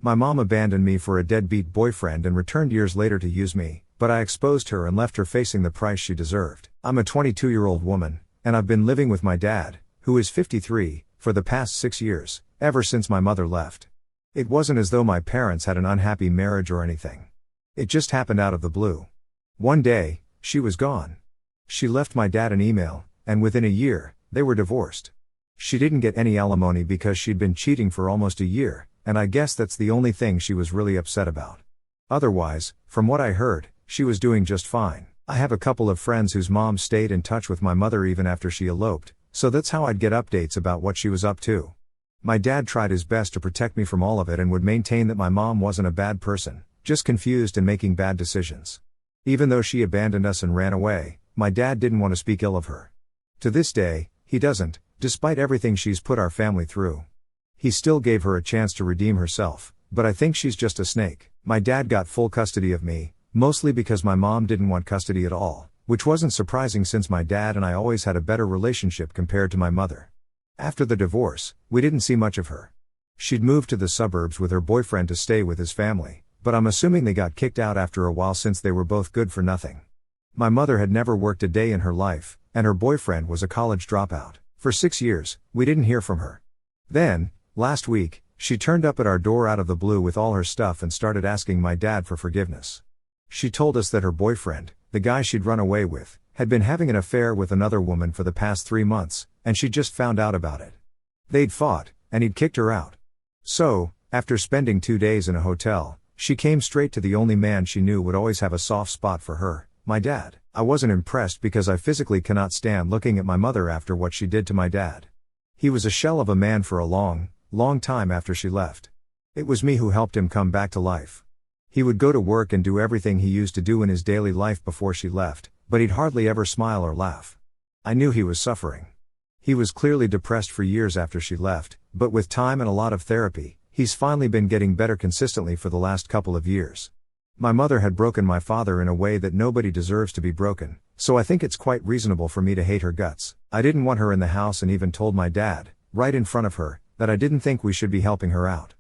My mom abandoned me for a deadbeat boyfriend and returned years later to use me, but I exposed her and left her facing the price she deserved. I'm a 22-year-old woman, and I've been living with my dad, who is 53, for the past 6 years, ever since my mother left. It wasn't as though my parents had an unhappy marriage or anything. It just happened out of the blue. One day, she was gone. She left my dad an email, and within a year, they were divorced. She didn't get any alimony because she'd been cheating for almost a year, and I guess that's the only thing she was really upset about. Otherwise, from what I heard, she was doing just fine. I have a couple of friends whose moms stayed in touch with my mother even after she eloped, so that's how I'd get updates about what she was up to. My dad tried his best to protect me from all of it and would maintain that my mom wasn't a bad person, just confused and making bad decisions. Even though she abandoned us and ran away, my dad didn't want to speak ill of her. To this day, he doesn't, despite everything she's put our family through. He still gave her a chance to redeem herself, but I think she's just a snake. My dad got full custody of me, mostly because my mom didn't want custody at all, which wasn't surprising since my dad and I always had a better relationship compared to my mother. After the divorce, we didn't see much of her. She'd moved to the suburbs with her boyfriend to stay with his family, but I'm assuming they got kicked out after a while since they were both good for nothing. My mother had never worked a day in her life, and her boyfriend was a college dropout. For 6 years, we didn't hear from her. Then, last week, she turned up at our door out of the blue with all her stuff and started asking my dad for forgiveness. She told us that her boyfriend, the guy she'd run away with, had been having an affair with another woman for the past 3 months, and she'd just found out about it. They'd fought, and he'd kicked her out. So, after spending 2 days in a hotel, she came straight to the only man she knew would always have a soft spot for her, my dad. I wasn't impressed because I physically cannot stand looking at my mother after what she did to my dad. He was a shell of a man for a long time after she left. It was me who helped him come back to life. He would go to work and do everything he used to do in his daily life before she left, but he'd hardly ever smile or laugh. I knew he was suffering. He was clearly depressed for years after she left, but with time and a lot of therapy, he's finally been getting better consistently for the last couple of years. My mother had broken my father in a way that nobody deserves to be broken, so I think it's quite reasonable for me to hate her guts. I didn't want her in the house and even told my dad, right in front of her, that I didn't think we should be helping her out.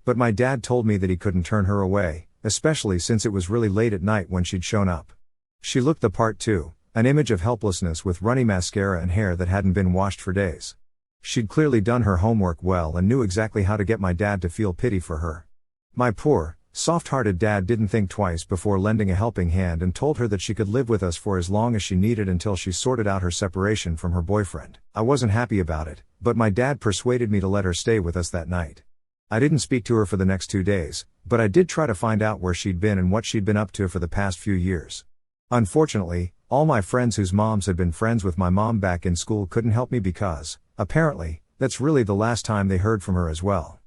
But my dad told me that he couldn't turn her away, especially since it was really late at night when she'd shown up. She looked the part too, an image of helplessness with runny mascara and hair that hadn't been washed for days. She'd clearly done her homework well and knew exactly how to get my dad to feel pity for her. My poor, soft-hearted dad didn't think twice before lending a helping hand and told her that she could live with us for as long as she needed until she sorted out her separation from her boyfriend. I wasn't happy about it, but my dad persuaded me to let her stay with us that night. I didn't speak to her for the next 2 days, but I did try to find out where she'd been and what she'd been up to for the past few years. Unfortunately, all my friends whose moms had been friends with my mom back in school couldn't help me because, apparently, that's really the last time they heard from her as well.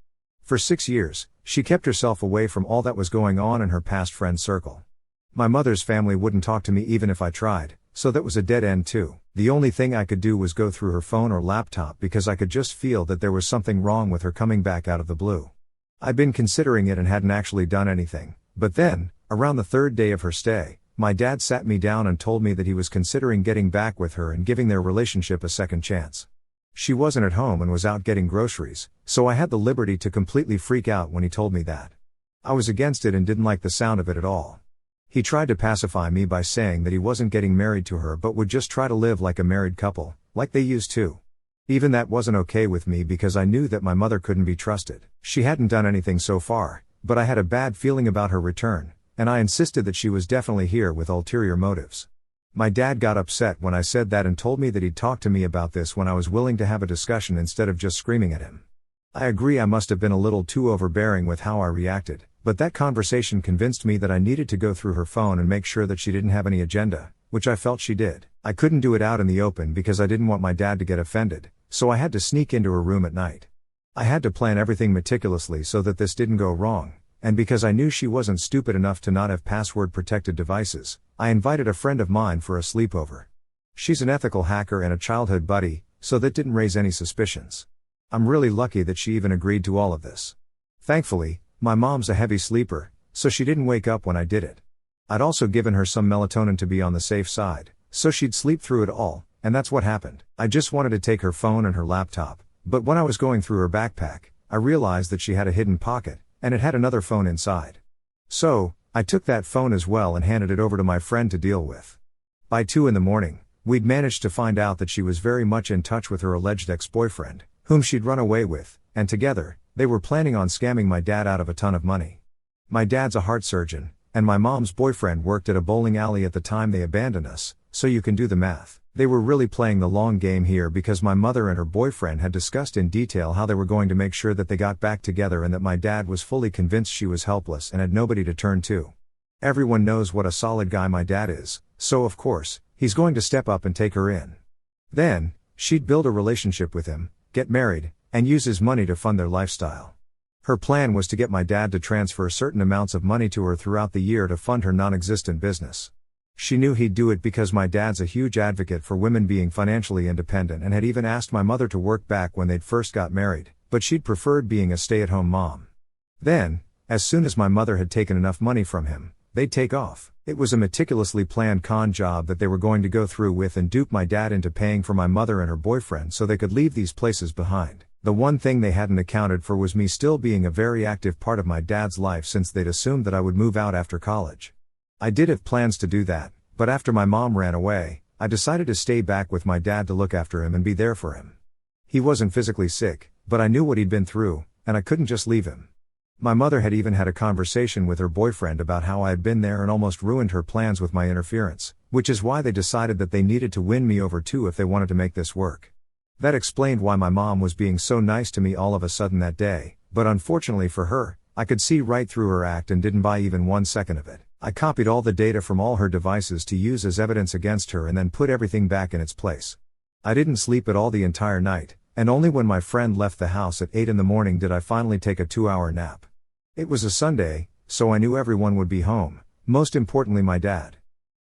For 6 years, she kept herself away from all that was going on in her past friend circle. My mother's family wouldn't talk to me even if I tried, so that was a dead end too. The only thing I could do was go through her phone or laptop because I could just feel that there was something wrong with her coming back out of the blue. I'd been considering it and hadn't actually done anything, but then, around the 3rd day of her stay, my dad sat me down and told me that he was considering getting back with her and giving their relationship a second chance. She wasn't at home and was out getting groceries, so I had the liberty to completely freak out when he told me that. I was against it and didn't like the sound of it at all. He tried to pacify me by saying that he wasn't getting married to her but would just try to live like a married couple, like they used to. Even that wasn't okay with me because I knew that my mother couldn't be trusted. She hadn't done anything so far, but I had a bad feeling about her return, and I insisted that she was definitely here with ulterior motives. My dad got upset when I said that and told me that he'd talk to me about this when I was willing to have a discussion instead of just screaming at him. I agree I must have been a little too overbearing with how I reacted, but that conversation convinced me that I needed to go through her phone and make sure that she didn't have any agenda, which I felt she did. I couldn't do it out in the open because I didn't want my dad to get offended, so I had to sneak into her room at night. I had to plan everything meticulously so that this didn't go wrong, and because I knew she wasn't stupid enough to not have password-protected devices, I invited a friend of mine for a sleepover. She's an ethical hacker and a childhood buddy, so that didn't raise any suspicions. I'm really lucky that she even agreed to all of this. Thankfully, my mom's a heavy sleeper, so she didn't wake up when I did it. I'd also given her some melatonin to be on the safe side, so she'd sleep through it all, and that's what happened. I just wanted to take her phone and her laptop, but when I was going through her backpack, I realized that she had a hidden pocket, and it had another phone inside. So, I took that phone as well and handed it over to my friend to deal with. By 2 in the morning, we'd managed to find out that she was very much in touch with her alleged ex-boyfriend, whom she'd run away with, and together, they were planning on scamming my dad out of a ton of money. My dad's a heart surgeon, and my mom's boyfriend worked at a bowling alley at the time they abandoned us, so you can do the math. They were really playing the long game here because my mother and her boyfriend had discussed in detail how they were going to make sure that they got back together and that my dad was fully convinced she was helpless and had nobody to turn to. Everyone knows what a solid guy my dad is, so of course, he's going to step up and take her in. Then, she'd build a relationship with him, get married, and use his money to fund their lifestyle. Her plan was to get my dad to transfer certain amounts of money to her throughout the year to fund her non-existent business. She knew he'd do it because my dad's a huge advocate for women being financially independent and had even asked my mother to work back when they'd first got married, but she'd preferred being a stay-at-home mom. Then, as soon as my mother had taken enough money from him, they'd take off. It was a meticulously planned con job that they were going to go through with and dupe my dad into paying for my mother and her boyfriend so they could leave these places behind. The one thing they hadn't accounted for was me still being a very active part of my dad's life since they'd assumed that I would move out after college. I did have plans to do that, but after my mom ran away, I decided to stay back with my dad to look after him and be there for him. He wasn't physically sick, but I knew what he'd been through, and I couldn't just leave him. My mother had even had a conversation with her boyfriend about how I had been there and almost ruined her plans with my interference, which is why they decided that they needed to win me over too if they wanted to make this work. That explained why my mom was being so nice to me all of a sudden that day, but unfortunately for her, I could see right through her act and didn't buy even 1 second of it. I copied all the data from all her devices to use as evidence against her and then put everything back in its place. I didn't sleep at all the entire night, and only when my friend left the house at 8 in the morning did I finally take a 2-hour nap. It was a Sunday, so I knew everyone would be home, most importantly my dad.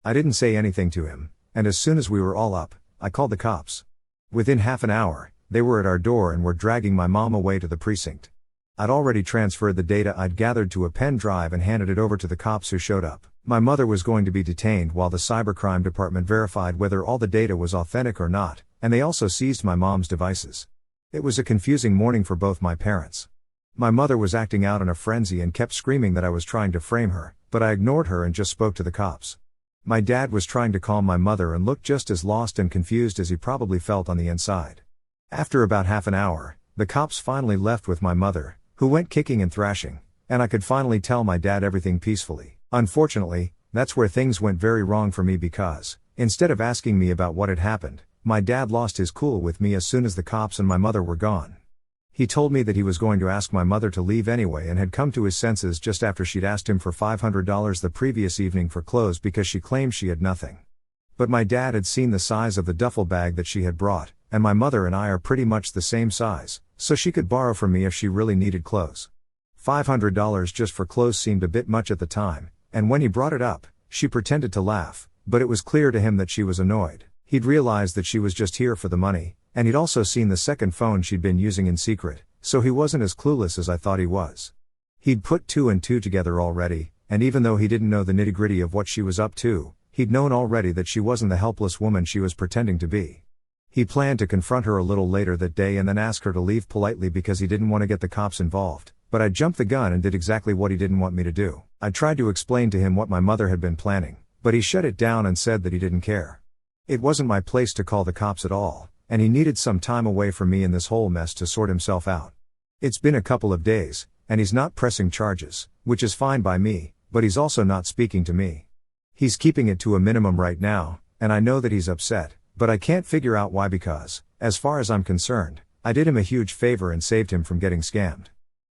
I didn't say anything to him, and as soon as we were all up, I called the cops. Within half an hour, they were at our door and were dragging my mom away to the precinct. I'd already transferred the data I'd gathered to a pen drive and handed it over to the cops who showed up. My mother was going to be detained while the cybercrime department verified whether all the data was authentic or not, and they also seized my mom's devices. It was a confusing morning for both my parents. My mother was acting out in a frenzy and kept screaming that I was trying to frame her, but I ignored her and just spoke to the cops. My dad was trying to calm my mother and looked just as lost and confused as he probably felt on the inside. After about half an hour, the cops finally left with my mother, who went kicking and thrashing, and I could finally tell my dad everything peacefully. Unfortunately, that's where things went very wrong for me because, instead of asking me about what had happened, my dad lost his cool with me as soon as the cops and my mother were gone. He told me that he was going to ask my mother to leave anyway and had come to his senses just after she'd asked him for $500 the previous evening for clothes because she claimed she had nothing. But my dad had seen the size of the duffel bag that she had brought, and my mother and I are pretty much the same size, so she could borrow from me if she really needed clothes. $500 just for clothes seemed a bit much at the time, and when he brought it up, she pretended to laugh, but it was clear to him that she was annoyed. He'd realized that she was just here for the money, and he'd also seen the second phone she'd been using in secret, so he wasn't as clueless as I thought he was. He'd put 2 and 2 together already, and even though he didn't know the nitty-gritty of what she was up to, he'd known already that she wasn't the helpless woman she was pretending to be. He planned to confront her a little later that day and then ask her to leave politely because he didn't want to get the cops involved, but I jumped the gun and did exactly what he didn't want me to do. I tried to explain to him what my mother had been planning, but he shut it down and said that he didn't care. It wasn't my place to call the cops at all, and he needed some time away from me in this whole mess to sort himself out. It's been a couple of days, and he's not pressing charges, which is fine by me, but he's also not speaking to me. He's keeping it to a minimum right now, and I know that he's upset, but I can't figure out why because, as far as I'm concerned, I did him a huge favor and saved him from getting scammed.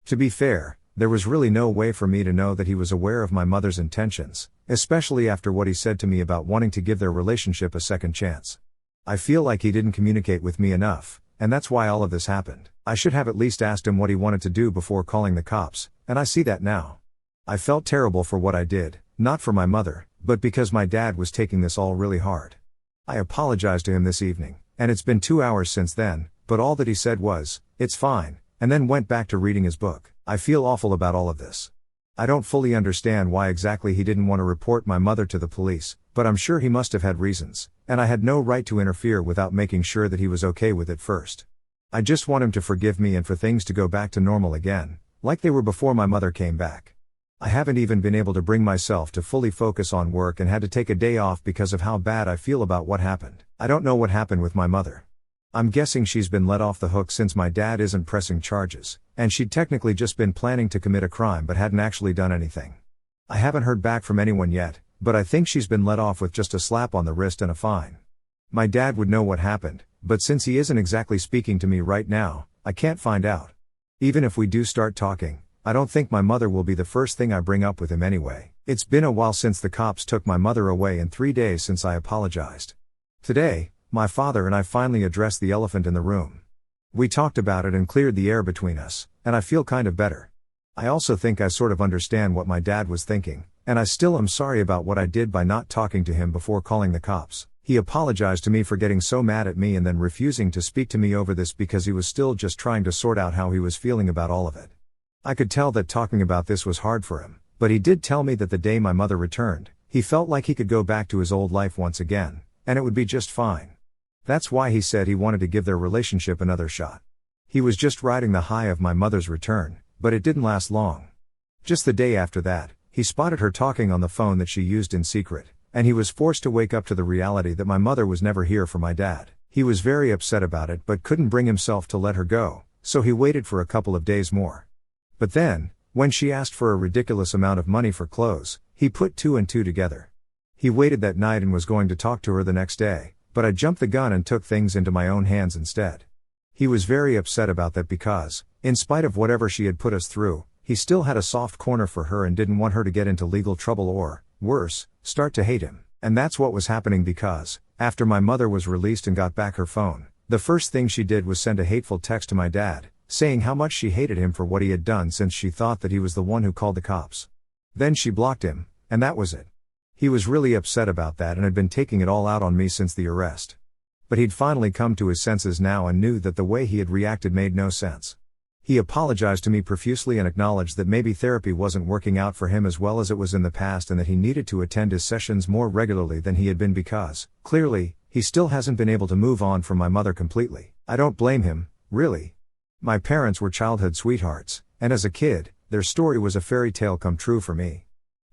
To be fair, there was really no way for me to know that he was aware of my mother's intentions, especially after what he said to me about wanting to give their relationship a second chance. I feel like he didn't communicate with me enough, and that's why all of this happened. I should have at least asked him what he wanted to do before calling the cops, and I see that now. I felt terrible for what I did, not for my mother, but because my dad was taking this all really hard. I apologized to him this evening, and it's been 2 hours since then, but all that he said was, "It's fine," and then went back to reading his book. I feel awful about all of this. I don't fully understand why exactly he didn't want to report my mother to the police, but I'm sure he must have had reasons, and I had no right to interfere without making sure that he was okay with it first. I just want him to forgive me and for things to go back to normal again, Like they were before my mother came back. I haven't even been able to bring myself to fully focus on work and had to take a day off because of how bad I feel about what happened. I don't know what happened with my mother. I'm guessing she's been let off the hook since my dad isn't pressing charges, and she'd technically just been planning to commit a crime but hadn't actually done anything. I haven't heard back from anyone yet, but I think she's been let off with just a slap on the wrist and a fine. My dad would know what happened, but since he isn't exactly speaking to me right now, I can't find out. Even if we do start talking, I don't think my mother will be the first thing I bring up with him anyway. It's been a while since the cops took my mother away and 3 days since I apologized. Today, my father and I finally addressed the elephant in the room. We talked about it and cleared the air between us, and I feel kind of better. I also think I sort of understand what my dad was thinking, and I still am sorry about what I did by not talking to him before calling the cops. He apologized to me for getting so mad at me and then refusing to speak to me over this because he was still just trying to sort out how he was feeling about all of it. I could tell that talking about this was hard for him, but he did tell me that the day my mother returned, he felt like he could go back to his old life once again, and it would be just fine. That's why he said he wanted to give their relationship another shot. He was just riding the high of my mother's return, but it didn't last long. Just the day after that, he spotted her talking on the phone that she used in secret, and he was forced to wake up to the reality that my mother was never here for my dad. He was very upset about it but couldn't bring himself to let her go, so he waited for a couple of days more. But then, when she asked for a ridiculous amount of money for clothes, he put 2 and 2 together. He waited that night and was going to talk to her the next day, but I jumped the gun and took things into my own hands instead. He was very upset about that because, in spite of whatever she had put us through, he still had a soft corner for her and didn't want her to get into legal trouble or, worse, start to hate him. And that's what was happening because, after my mother was released and got back her phone, the first thing she did was send a hateful text to my dad, saying how much she hated him for what he had done since she thought that he was the one who called the cops. Then she blocked him, and that was it. He was really upset about that and had been taking it all out on me since the arrest. But he'd finally come to his senses now and knew that the way he had reacted made no sense. He apologized to me profusely and acknowledged that maybe therapy wasn't working out for him as well as it was in the past and that he needed to attend his sessions more regularly than he had been because, clearly, he still hasn't been able to move on from my mother completely. I don't blame him, really. My parents were childhood sweethearts, and as a kid, their story was a fairy tale come true for me.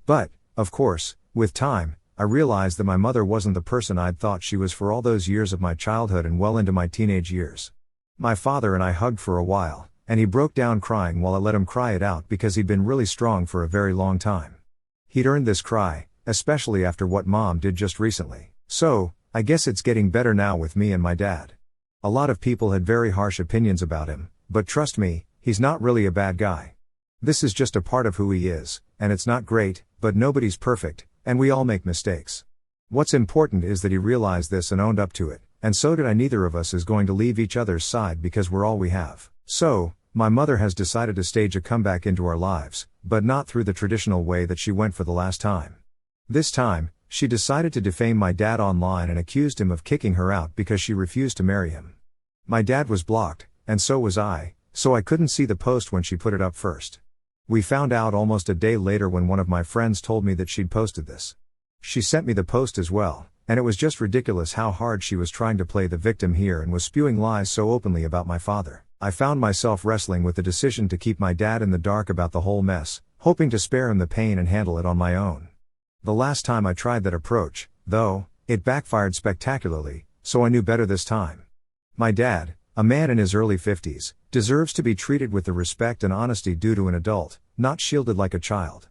But, of course, with time, I realized that my mother wasn't the person I'd thought she was for all those years of my childhood and well into my teenage years. My father and I hugged for a while, and he broke down crying while I let him cry it out because he'd been really strong for a very long time. He'd earned this cry, especially after what Mom did just recently. So, I guess it's getting better now with me and my dad. A lot of people had very harsh opinions about him, but trust me, he's not really a bad guy. This is just a part of who he is, and it's not great, but nobody's perfect, and we all make mistakes. What's important is that he realized this and owned up to it, and so did I. Neither of us is going to leave each other's side because we're all we have. So, my mother has decided to stage a comeback into our lives, but not through the traditional way that she went for the last time. This time, she decided to defame my dad online and accused him of kicking her out because she refused to marry him. My dad was blocked, and so was I, so I couldn't see the post when she put it up first. We found out almost a day later when one of my friends told me that she'd posted this. She sent me the post as well, and it was just ridiculous how hard she was trying to play the victim here and was spewing lies so openly about my father. I found myself wrestling with the decision to keep my dad in the dark about the whole mess, hoping to spare him the pain and handle it on my own. The last time I tried that approach, though, it backfired spectacularly, so I knew better this time. My dad, a man in his early 50s, deserves to be treated with the respect and honesty due to an adult, not shielded like a child.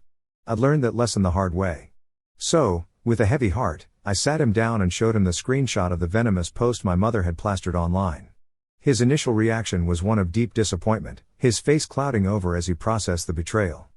I'd learned that lesson the hard way. So, with a heavy heart, I sat him down and showed him the screenshot of the venomous post my mother had plastered online. His initial reaction was one of deep disappointment, his face clouding over as he processed the betrayal.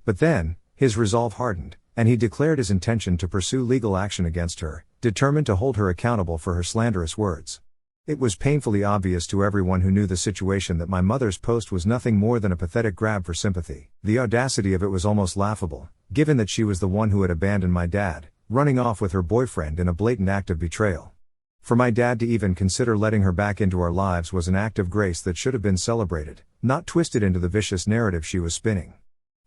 But then, his resolve hardened, and he declared his intention to pursue legal action against her, determined to hold her accountable for her slanderous words. It was painfully obvious to everyone who knew the situation that my mother's post was nothing more than a pathetic grab for sympathy. The audacity of it was almost laughable, given that she was the one who had abandoned my dad, running off with her boyfriend in a blatant act of betrayal. For my dad to even consider letting her back into our lives was an act of grace that should have been celebrated, not twisted into the vicious narrative she was spinning.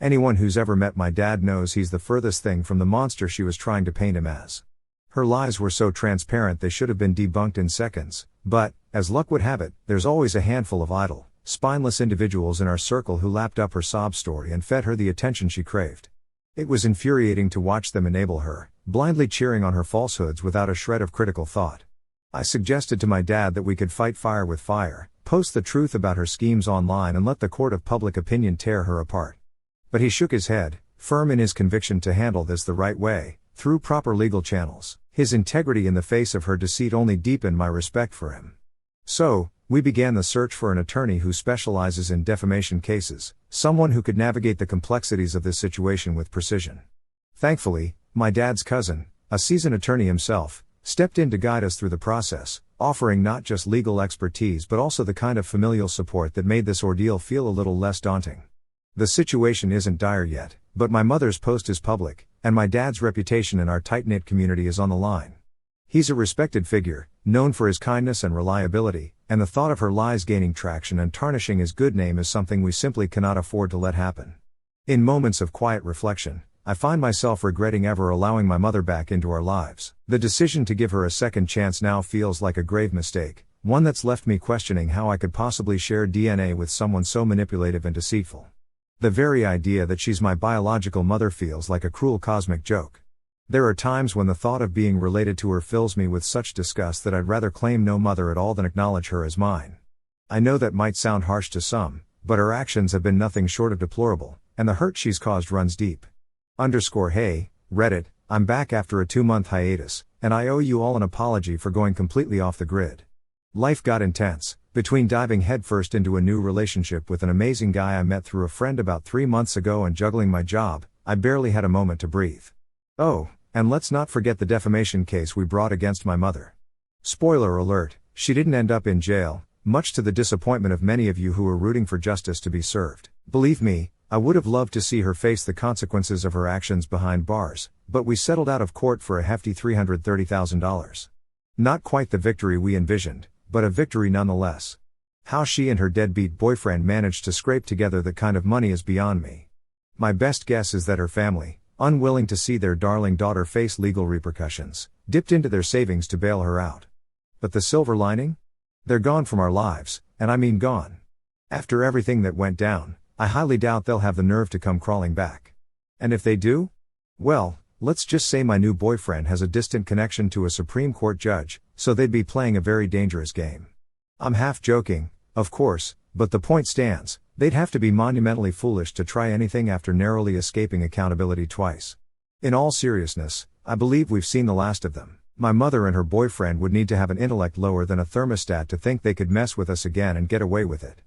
Anyone who's ever met my dad knows he's the furthest thing from the monster she was trying to paint him as. Her lies were so transparent they should have been debunked in seconds, but, as luck would have it, there's always a handful of idle, spineless individuals in our circle who lapped up her sob story and fed her the attention she craved. It was infuriating to watch them enable her, blindly cheering on her falsehoods without a shred of critical thought. I suggested to my dad that we could fight fire with fire, post the truth about her schemes online and let the court of public opinion tear her apart. But he shook his head, firm in his conviction to handle this the right way, through proper legal channels. His integrity in the face of her deceit only deepened my respect for him. So, we began the search for an attorney who specializes in defamation cases, someone who could navigate the complexities of this situation with precision. Thankfully, my dad's cousin, a seasoned attorney himself, stepped in to guide us through the process, offering not just legal expertise but also the kind of familial support that made this ordeal feel a little less daunting. The situation isn't dire yet, but my mother's post is public, and my dad's reputation in our tight-knit community is on the line. He's a respected figure, known for his kindness and reliability, and the thought of her lies gaining traction and tarnishing his good name is something we simply cannot afford to let happen. In moments of quiet reflection, I find myself regretting ever allowing my mother back into our lives. The decision to give her a second chance now feels like a grave mistake, one that's left me questioning how I could possibly share DNA with someone so manipulative and deceitful. The very idea that she's my biological mother feels like a cruel cosmic joke. There are times when the thought of being related to her fills me with such disgust that I'd rather claim no mother at all than acknowledge her as mine. I know that might sound harsh to some, but her actions have been nothing short of deplorable, and the hurt she's caused runs deep. Hey, Reddit, I'm back after a 2-month hiatus, and I owe you all an apology for going completely off the grid. Life got intense, between diving headfirst into a new relationship with an amazing guy I met through a friend about 3 months ago and juggling my job, I barely had a moment to breathe. Oh, and let's not forget the defamation case we brought against my mother. Spoiler alert, she didn't end up in jail, much to the disappointment of many of you who were rooting for justice to be served. Believe me, I would have loved to see her face the consequences of her actions behind bars, but we settled out of court for a hefty $330,000. Not quite the victory we envisioned, but a victory nonetheless. How she and her deadbeat boyfriend managed to scrape together that kind of money is beyond me. My best guess is that her family, unwilling to see their darling daughter face legal repercussions, dipped into their savings to bail her out. But the silver lining? They're gone from our lives, and I mean gone. After everything that went down, I highly doubt they'll have the nerve to come crawling back. And if they do? Well, let's just say my new boyfriend has a distant connection to a Supreme Court judge, so they'd be playing a very dangerous game. I'm half joking, of course, but the point stands, they'd have to be monumentally foolish to try anything after narrowly escaping accountability twice. In all seriousness, I believe we've seen the last of them. My mother and her boyfriend would need to have an intellect lower than a thermostat to think they could mess with us again and get away with it.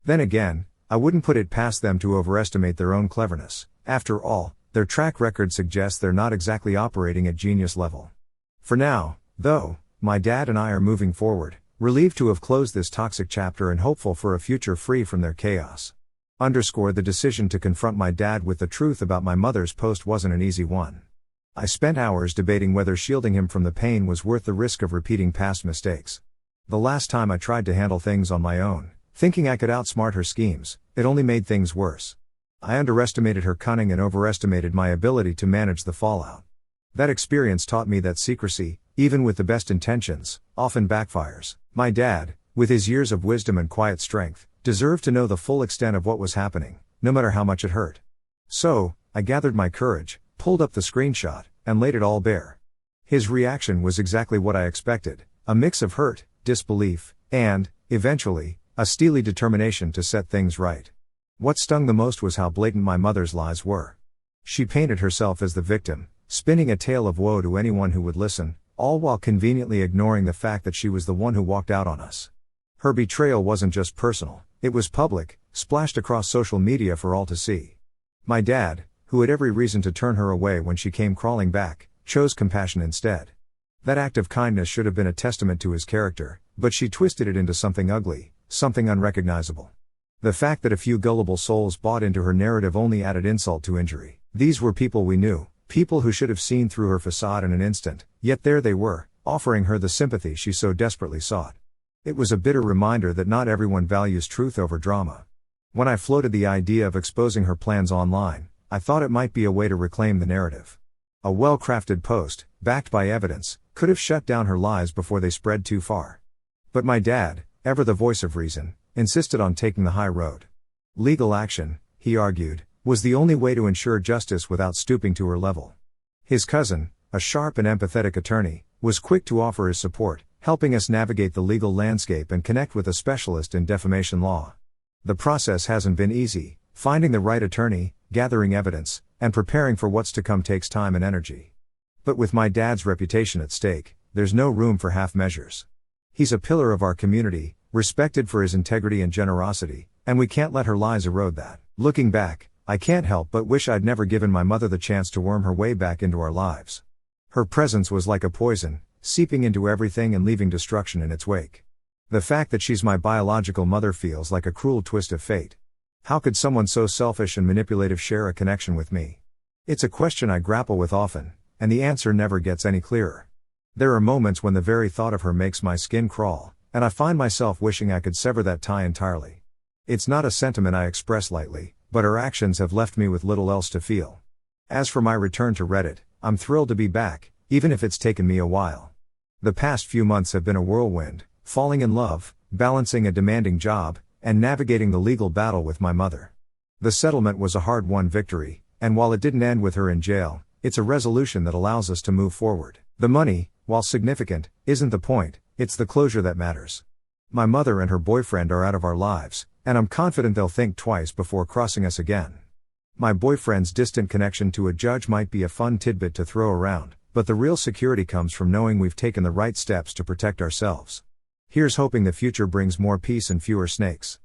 Then again, I wouldn't put it past them to overestimate their own cleverness. After all, their track record suggests they're not exactly operating at genius level. For now, though, my dad and I are moving forward, relieved to have closed this toxic chapter and hopeful for a future free from their chaos. The decision to confront my dad with the truth about my mother's post wasn't an easy one. I spent hours debating whether shielding him from the pain was worth the risk of repeating past mistakes. The last time I tried to handle things on my own, thinking I could outsmart her schemes, it only made things worse. I underestimated her cunning and overestimated my ability to manage the fallout. That experience taught me that secrecy, even with the best intentions, often backfires. My dad, with his years of wisdom and quiet strength, deserved to know the full extent of what was happening, no matter how much it hurt. So, I gathered my courage, pulled up the screenshot, and laid it all bare. His reaction was exactly what I expected, a mix of hurt, disbelief, and, eventually, a steely determination to set things right. What stung the most was how blatant my mother's lies were. She painted herself as the victim, spinning a tale of woe to anyone who would listen, all while conveniently ignoring the fact that she was the one who walked out on us. Her betrayal wasn't just personal, it was public, splashed across social media for all to see. My dad, who had every reason to turn her away when she came crawling back, chose compassion instead. That act of kindness should have been a testament to his character, but she twisted it into something ugly, something unrecognizable. The fact that a few gullible souls bought into her narrative only added insult to injury. These were people we knew, people who should have seen through her facade in an instant, yet there they were, offering her the sympathy she so desperately sought. It was a bitter reminder that not everyone values truth over drama. When I floated the idea of exposing her plans online, I thought it might be a way to reclaim the narrative. A well-crafted post, backed by evidence, could have shut down her lies before they spread too far. But my dad, ever the voice of reason, insisted on taking the high road. Legal action, he argued, was the only way to ensure justice without stooping to her level. His cousin, a sharp and empathetic attorney, was quick to offer his support, helping us navigate the legal landscape and connect with a specialist in defamation law. The process hasn't been easy. Finding the right attorney, gathering evidence, and preparing for what's to come takes time and energy. But with my dad's reputation at stake, there's no room for half measures. He's a pillar of our community, respected for his integrity and generosity, and we can't let her lies erode that. Looking back, I can't help but wish I'd never given my mother the chance to worm her way back into our lives. Her presence was like a poison, seeping into everything and leaving destruction in its wake. The fact that she's my biological mother feels like a cruel twist of fate. How could someone so selfish and manipulative share a connection with me? It's a question I grapple with often, and the answer never gets any clearer. There are moments when the very thought of her makes my skin crawl, and I find myself wishing I could sever that tie entirely. It's not a sentiment I express lightly, but her actions have left me with little else to feel. As for my return to Reddit, I'm thrilled to be back, even if it's taken me a while. The past few months have been a whirlwind, falling in love, balancing a demanding job, and navigating the legal battle with my mother. The settlement was a hard-won victory, and while it didn't end with her in jail, it's a resolution that allows us to move forward. The money, while significant, isn't the point, it's the closure that matters. My mother and her boyfriend are out of our lives, and I'm confident they'll think twice before crossing us again. My boyfriend's distant connection to a judge might be a fun tidbit to throw around, but the real security comes from knowing we've taken the right steps to protect ourselves. Here's hoping the future brings more peace and fewer snakes.